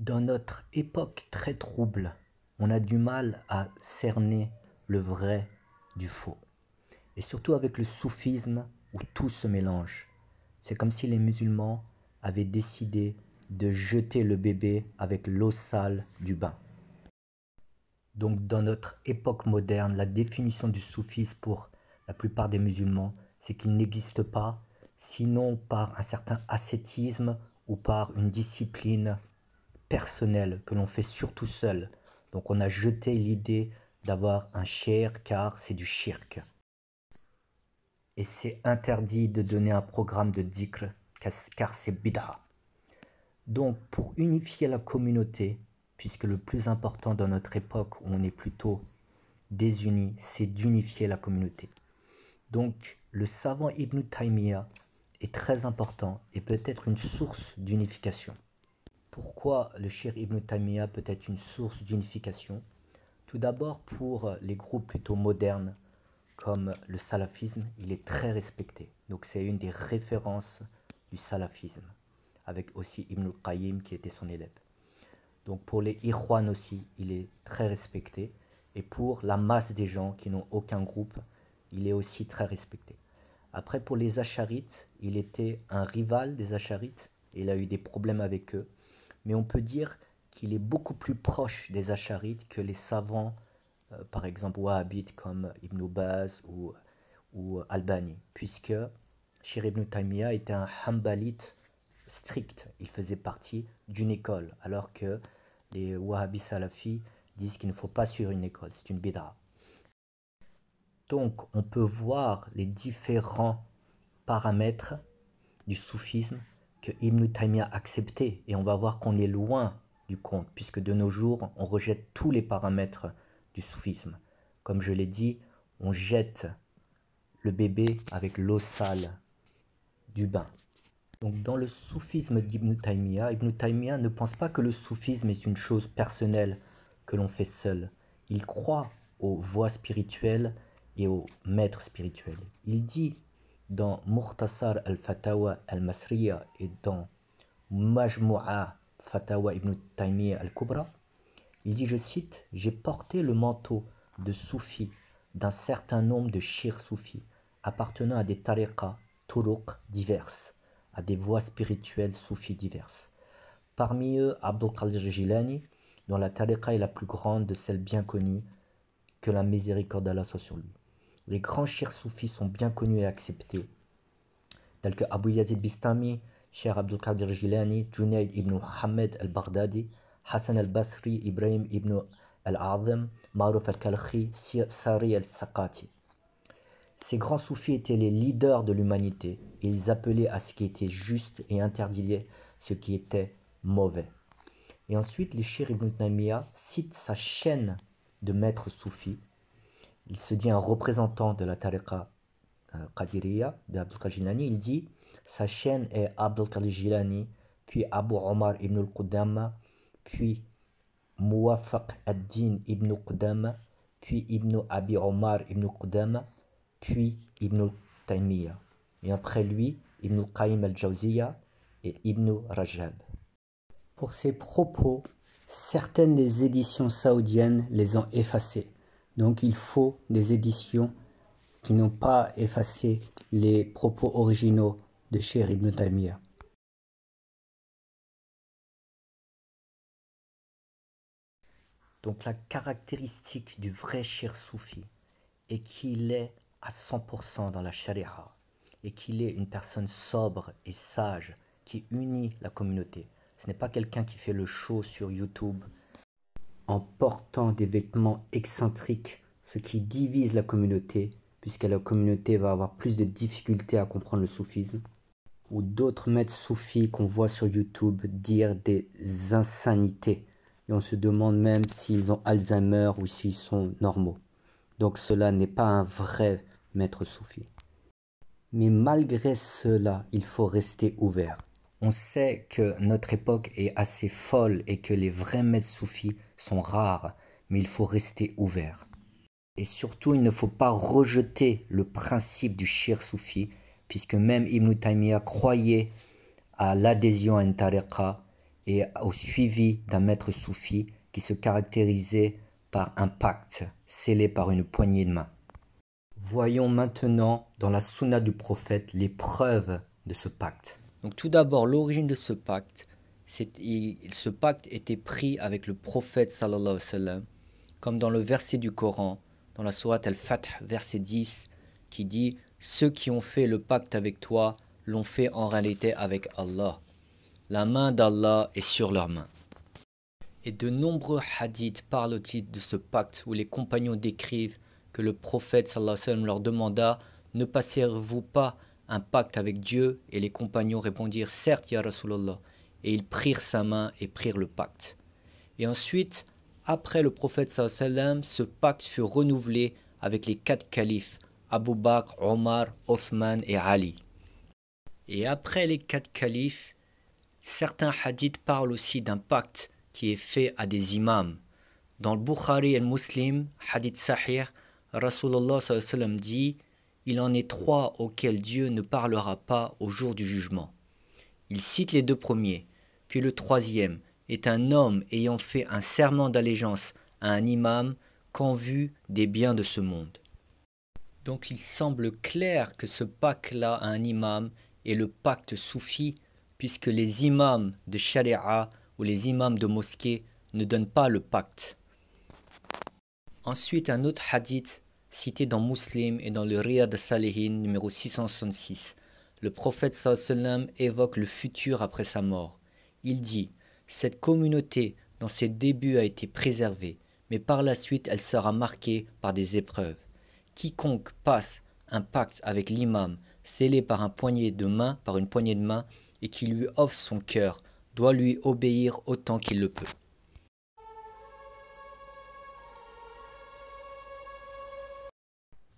Dans notre époque très trouble, on a du mal à cerner le vrai du faux. Et surtout avec le soufisme où tout se mélange. C'est comme si les musulmans avaient décidé de jeter le bébé avec l'eau sale du bain. Donc dans notre époque moderne, la définition du soufisme pour la plupart des musulmans, c'est qu'il n'existe pas, sinon par un certain ascétisme ou par une discipline personnelle que l'on fait surtout seul. Donc on a jeté l'idée d'avoir un shirk car c'est du shirk. Et c'est interdit de donner un programme de dhikr car c'est bid'a. Donc pour unifier la communauté, puisque le plus important dans notre époque où on est plutôt désunis, c'est d'unifier la communauté. Donc le savant Ibn Taymiyyah est très important et peut être une source d'unification. Pourquoi le Cheikh Ibn Taymiyyah peut être une source d'unification? Tout d'abord pour les groupes plutôt modernes comme le salafisme, il est très respecté. Donc c'est une des références du salafisme, avec aussi Ibn al-Qayyim qui était son élève. Donc pour les Ikhwan aussi, il est très respecté. Et pour la masse des gens qui n'ont aucun groupe, il est aussi très respecté. Après pour les Asharites, il était un rival des Asharites, et il a eu des problèmes avec eux. Mais on peut dire qu'il est beaucoup plus proche des Asharites que les savants, par exemple wahhabites comme Ibn Baz ou Albani, puisque Cheikh Ibn Taymiyyah était un hanbalite strict, il faisait partie d'une école, alors que les wahhabis salafis disent qu'il ne faut pas suivre une école, c'est une bid'a. Donc on peut voir les différents paramètres du soufisme que Ibn Taymiyyah a accepté, et on va voir qu'on est loin du compte, puisque de nos jours, on rejette tous les paramètres du soufisme. Comme je l'ai dit, on jette le bébé avec l'eau sale du bain. Donc dans le soufisme d'Ibn Taymiyyah, Ibn Taymiyyah ne pense pas que le soufisme est une chose personnelle que l'on fait seul. Il croit aux voies spirituelles et aux maîtres spirituels. Il dit dans Mukhtasar al-Fatawa al-Masriya et dans Majmu'a Fatawa Ibn Taymiyyah al-Kubra, il dit, je cite, « J'ai porté le manteau de soufi d'un certain nombre de shirs soufis appartenant à des tariqas, turuq diverses, à des voies spirituelles soufis diverses. Parmi eux, Abdul Qadir Jilani, dont la tariqa est la plus grande de celles bien connues, que la miséricorde d'Allah soit sur lui. Les grands shirs soufis sont bien connus et acceptés, tels que Abu Yazid Bistami, Cheikh Abdul Qadir Jilani, Junayd ibn Muhammad al-Baghdadi, Hassan al-Basri, Ibrahim ibn al-Azam, Ma'ruf al-Kalkhi, Sari al-Saqati. Ces grands soufis étaient les leaders de l'humanité et ils appelaient à ce qui était juste et interdisaient ce qui était mauvais. Et ensuite, le Cheikh Ibn Taymiyyah cite sa chaîne de maîtres soufis. Il se dit un représentant de la tariqa Qadiriyya d'Abdul Qadir Jilani. Il dit sa chaîne est Abdul Qadir Jilani, puis Abu Omar ibn al-Qudama, puis Muwafaq ad-Din ibn Qudama, puis Ibn Abi Omar ibn Qudama, puis Ibn Taymiyyah. Et après lui, Ibn Qayyim al-Jawziyya et Ibn Rajab. Pour ces propos, certaines des éditions saoudiennes les ont effacés. Donc il faut des éditions qui n'ont pas effacé les propos originaux de Cheikh Ibn Taymiyyah. Donc la caractéristique du vrai Cheikh soufi est qu'il est à 100% dans la charia et qu'il est une personne sobre et sage qui unit la communauté. Ce n'est pas quelqu'un qui fait le show sur YouTube en portant des vêtements excentriques, ce qui divise la communauté, puisque la communauté va avoir plus de difficultés à comprendre le soufisme. Ou d'autres maîtres soufis qu'on voit sur YouTube dire des insanités. Et on se demande même s'ils ont Alzheimer ou s'ils sont normaux. Donc cela n'est pas un vrai maître soufi. Mais malgré cela, il faut rester ouvert. On sait que notre époque est assez folle et que les vrais maîtres soufis sont rares, mais il faut rester ouvert. Et surtout, il ne faut pas rejeter le principe du shir soufi, puisque même Ibn Taymiyyah croyait à l'adhésion à une tariqa et au suivi d'un maître soufi qui se caractérisait par un pacte scellé par une poignée de main. Voyons maintenant dans la sunna du prophète les preuves de ce pacte. Donc tout d'abord, l'origine de ce pacte, ce pacte était pris avec le prophète sallallahu alayhi wa sallam, comme dans le verset du Coran, dans la sourate Al-Fath, verset 10, qui dit « Ceux qui ont fait le pacte avec toi l'ont fait en réalité avec Allah. La main d'Allah est sur leurs mains. » Et de nombreux hadiths parlent au titre de ce pacte où les compagnons décrivent que le prophète sallallahu alayhi wa sallam leur demanda « Ne passez-vous pas un pacte avec Dieu ?» Et les compagnons répondirent « Certes, ya Rasulallah » et ils prirent sa main et prirent le pacte. Et ensuite, après le prophète sallallahu alayhi wa sallam, ce pacte fut renouvelé avec les 4 califes, Abu Bakr, Omar, Othman et Ali. Et après les 4 califes, certains hadiths parlent aussi d'un pacte qui est fait à des imams. Dans le Bukhari et le Muslim, hadith sahih, Rasulullah sallallahu alayhi wa sallam dit « Il en est 3 auxquels Dieu ne parlera pas au jour du jugement. » Il cite les 2 premiers, puis le 3e est un homme ayant fait un serment d'allégeance à un imam qu'en vue des biens de ce monde. Donc il semble clair que ce pacte-là à un imam est le pacte soufi, puisque les imams de Sharia ou les imams de mosquée ne donnent pas le pacte. Ensuite, un autre hadith cité dans Muslim et dans le Riyad al-Salihin numéro 666. Le prophète sallallahu alayhi wa sallam évoque le futur après sa mort. Il dit « Cette communauté dans ses débuts a été préservée, mais par la suite elle sera marquée par des épreuves. Quiconque passe un pacte avec l'imam scellé par une poignée de main et qui lui offre son cœur doit lui obéir autant qu'il le peut. »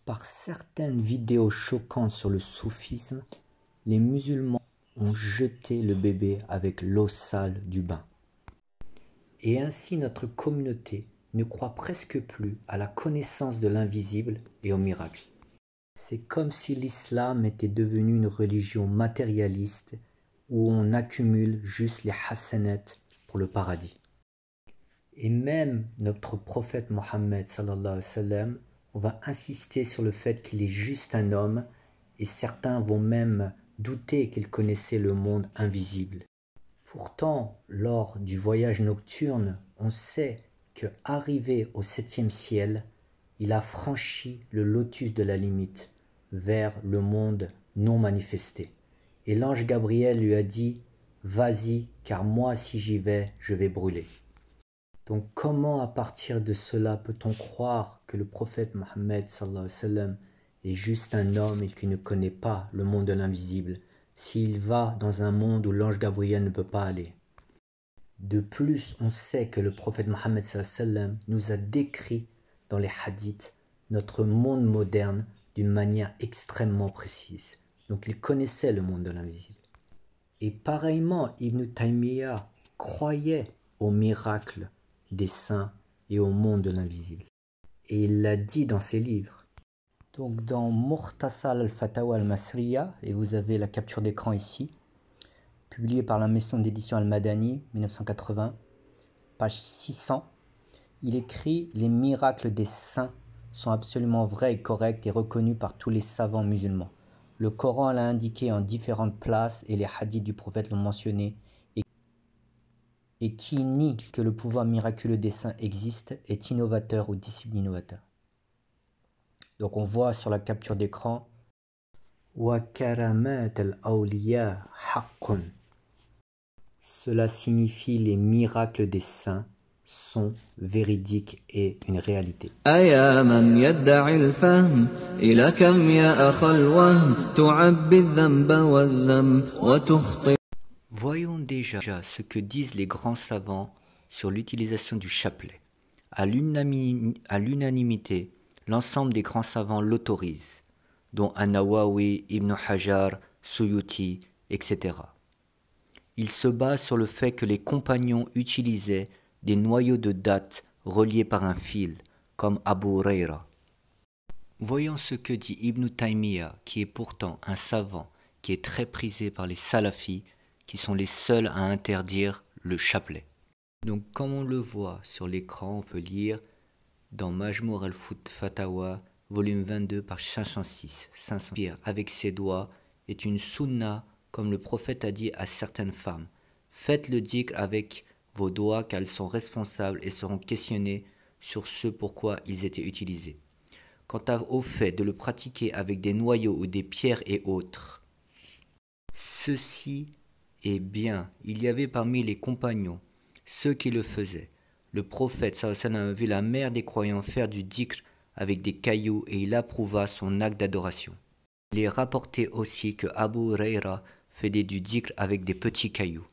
Par certaines vidéos choquantes sur le soufisme, les musulmans ont jeté le bébé avec l'eau sale du bain. Et ainsi notre communauté ne croit presque plus à la connaissance de l'invisible et aux miracles. C'est comme si l'islam était devenu une religion matérialiste où on accumule juste les hasanat pour le paradis. Et même notre prophète Mohammed sallallahu alayhi wa sallam, on va insister sur le fait qu'il est juste un homme et certains vont même douter qu'il connaissait le monde invisible. Pourtant, lors du voyage nocturne, on sait que, arrivé au 7e ciel, il a franchi le lotus de la limite vers le monde non manifesté. Et l'ange Gabriel lui a dit « Vas-y, car moi si j'y vais, je vais brûler. » Donc comment à partir de cela peut-on croire que le prophète Mohammed sallallahu alayhi wa sallam est juste un homme et qu'il ne connaît pas le monde de l'invisible s'il va dans un monde où l'ange Gabriel ne peut pas aller? De plus, on sait que le prophète Mohammed sallallahu alayhi wa sallam nous a décrit dans les hadiths notre monde moderne d'une manière extrêmement précise. Donc il connaissait le monde de l'invisible. Et pareillement, Ibn Taymiyyah croyait aux miracles des saints et au monde de l'invisible. Et il l'a dit dans ses livres. Donc dans Mukhtasar al-Fatawa al-Masriya, et vous avez la capture d'écran ici, publié par la maison d'édition Al-Madani, 1980, page 600, il écrit « Les miracles des saints sont absolument vrais et corrects et reconnus par tous les savants musulmans. Le Coran l'a indiqué en différentes places et les hadiths du prophète l'ont mentionné. Et qui nie que le pouvoir miraculeux des saints existe est innovateur ou disciple d'innovateur. » Donc on voit sur la capture d'écran Wa karamat al-awliya haqqun. Cela signifie les miracles des saints sont véridiques et une réalité. Voyons déjà ce que disent les grands savants sur l'utilisation du chapelet. À l'unanimité, l'ensemble des grands savants l'autorisent, dont An-Nawawi, Ibn Hajar, Suyuti, etc. Il se base sur le fait que les compagnons utilisaient des noyaux de dattes reliés par un fil, comme Abu Huraira. Voyons ce que dit Ibn Taymiyyah, qui est pourtant un savant qui est très prisé par les salafis, qui sont les seuls à interdire le chapelet. Donc comme on le voit sur l'écran, on peut lire dans Majmour al-Fatawa, volume 22, page 506. 500. Avec ses doigts est une sunna, comme le prophète a dit à certaines femmes. Faites le dhikr avec vos doigts car elles sont responsables et seront questionnées sur ce pourquoi ils étaient utilisés. Quant au fait de le pratiquer avec des noyaux ou des pierres et autres, ceci est bien. Il y avait parmi les compagnons ceux qui le faisaient. Le prophète sallallahu alayhi wa sallam a vu la mère des croyants faire du dhikr avec des cailloux et il approuva son acte d'adoration. Il est rapporté aussi que Abu Huraira faisait du dhikr avec des petits cailloux.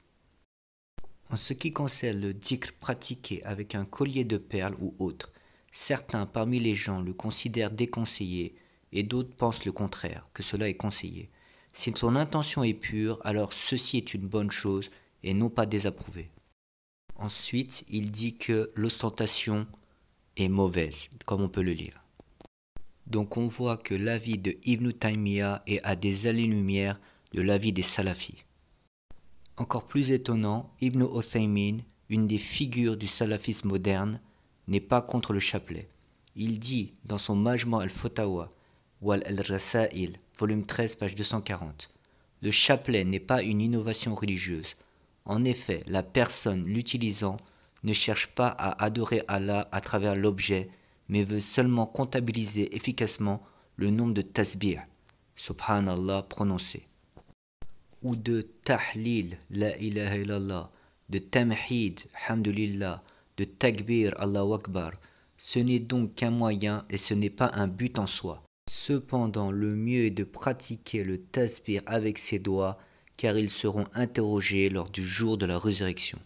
En ce qui concerne le dhikr pratiqué avec un collier de perles ou autre, certains parmi les gens le considèrent déconseillé et d'autres pensent le contraire, que cela est conseillé. Si son intention est pure, alors ceci est une bonne chose et non pas désapprouvé. Ensuite, il dit que l'ostentation est mauvaise, comme on peut le lire. Donc on voit que l'avis de Ibn Taymiyyah est à des années-lumière de l'avis des salafis. Encore plus étonnant, Ibn Uthaymin, une des figures du salafisme moderne, n'est pas contre le chapelet. Il dit dans son Majma' al-Fatawa, Wal al-Rasail, volume 13, page 240, le chapelet n'est pas une innovation religieuse. En effet, la personne l'utilisant ne cherche pas à adorer Allah à travers l'objet, mais veut seulement comptabiliser efficacement le nombre de tasbih, subhanallah, prononcés, ou de tahlil, la ilaha illallah, de tamhid, hamdulillah, de takbir, Allahu akbar. Ce n'est donc qu'un moyen et ce n'est pas un but en soi. Cependant, le mieux est de pratiquer le tasbih avec ses doigts, car ils seront interrogés lors du jour de la résurrection.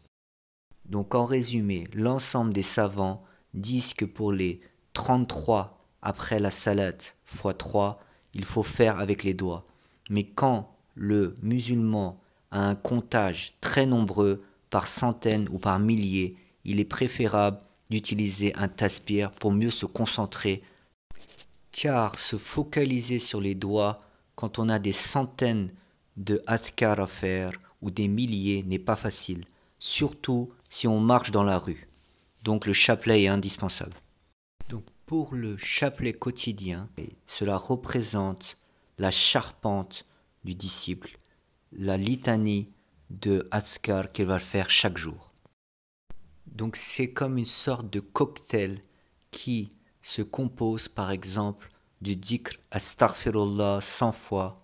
Donc en résumé, l'ensemble des savants disent que pour les 33 après la salat x 3, il faut faire avec les doigts. Mais quand le musulman a un comptage très nombreux, par centaines ou par milliers, il est préférable d'utiliser un tasbih pour mieux se concentrer, car se focaliser sur les doigts quand on a des centaines de adhkar à faire ou des milliers n'est pas facile, surtout si on marche dans la rue. Donc le chapelet est indispensable. Donc pour le chapelet quotidien, cela représente la charpente du disciple, la litanie de adhkar qu'il va faire chaque jour. Donc c'est comme une sorte de cocktail qui se compose par exemple du dhikr astaghfirullah 100 fois,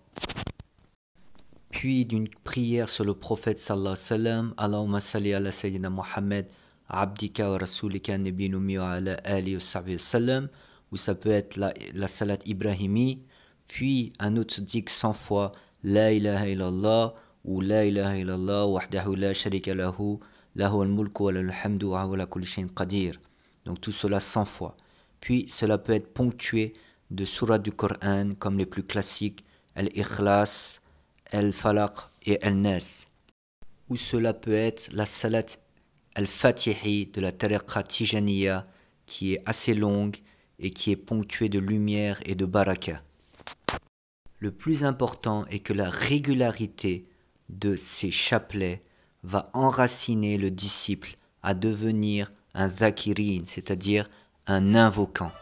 puis d'une prière sur le prophète sallallahu alayhi wa sallam, Allahumma salli ala sayyidina Muhammad, abdika wa rasulika nabiyyin ummi wa ala alihi wa sahbihi wa sallam, ou ça peut être la salat ibrahimi, puis un autre dhikr 100 fois, la ilaha illallah, ou la ilaha illallah, wahdahu la sharika lahu, lahu al-mulku wa lahu al-hamdu wa huwa ala kulli shay'in qadir. Donc tout cela 100 fois. Puis cela peut être ponctué de sourates du Coran comme les plus classiques, Al-Ikhlas, Al-Falaq et Al-Nas. Ou cela peut être la salat Al-Fatihi de la Tariqa Tijaniya qui est assez longue et qui est ponctuée de lumière et de baraka. Le plus important est que la régularité de ces chapelets va enraciner le disciple à devenir un zakirin, c'est-à-dire un invoquant.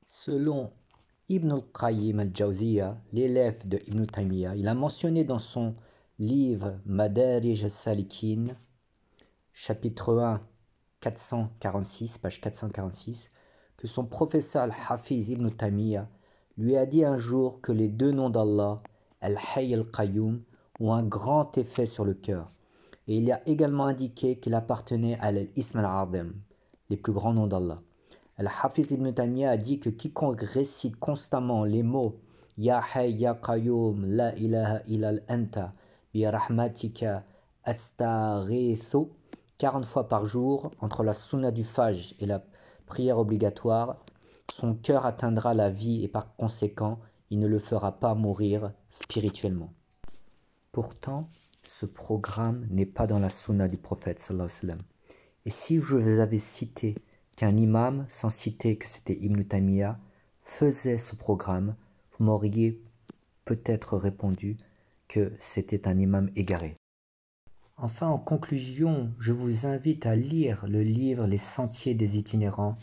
Selon Ibn al-Qayyim al-Jawziyya, l'élève de Ibn Taymiyyah, il a mentionné dans son livre Madarij al-Salikin, chapitre 1, 446, page 446, que son professeur Al-Hafiz Ibn Taymiyyah lui a dit un jour que les deux noms d'Allah, Al-Hayy al-Qayyum, ont un grand effet sur le cœur. Et il a également indiqué qu'il appartenait à l'Ism al-Azim, les plus grands noms d'Allah. Al-Hafiz Ibn Taymiyyah a dit que quiconque récite constamment les mots Ya Hayy Ya Qayyum La ilaha illal anta bi rahmatika astaghithu 40 fois par jour entre la sunna du Fajr et la prière obligatoire, son cœur atteindra la vie et par conséquent, il ne le fera pas mourir spirituellement. Pourtant, ce programme n'est pas dans la sunna du prophète sallallahu alayhi wa sallam. Et si je vous avais cité qu'un imam, sans citer que c'était Ibn Taymiyyah, faisait ce programme, vous m'auriez peut-être répondu que c'était un imam égaré. Enfin, en conclusion, je vous invite à lire le livre Les Sentiers des Itinérants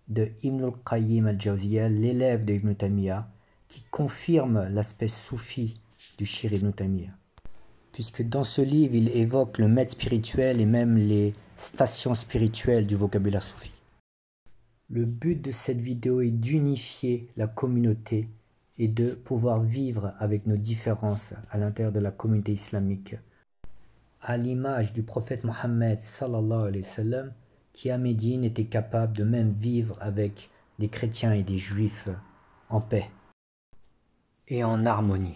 de Ibn al-Qayyim al-Jawziyya, l'élève de Ibn Taymiyyah, qui confirme l'aspect soufi du Shir Ibn Taymiyyah. Puisque dans ce livre, il évoque le maître spirituel et même les stations spirituelles du vocabulaire soufi. Le but de cette vidéo est d'unifier la communauté et de pouvoir vivre avec nos différences à l'intérieur de la communauté islamique, à l'image du prophète Mohammed sallallahu alayhi wa sallam, qui à Médine était capable de même vivre avec des chrétiens et des juifs en paix et en harmonie.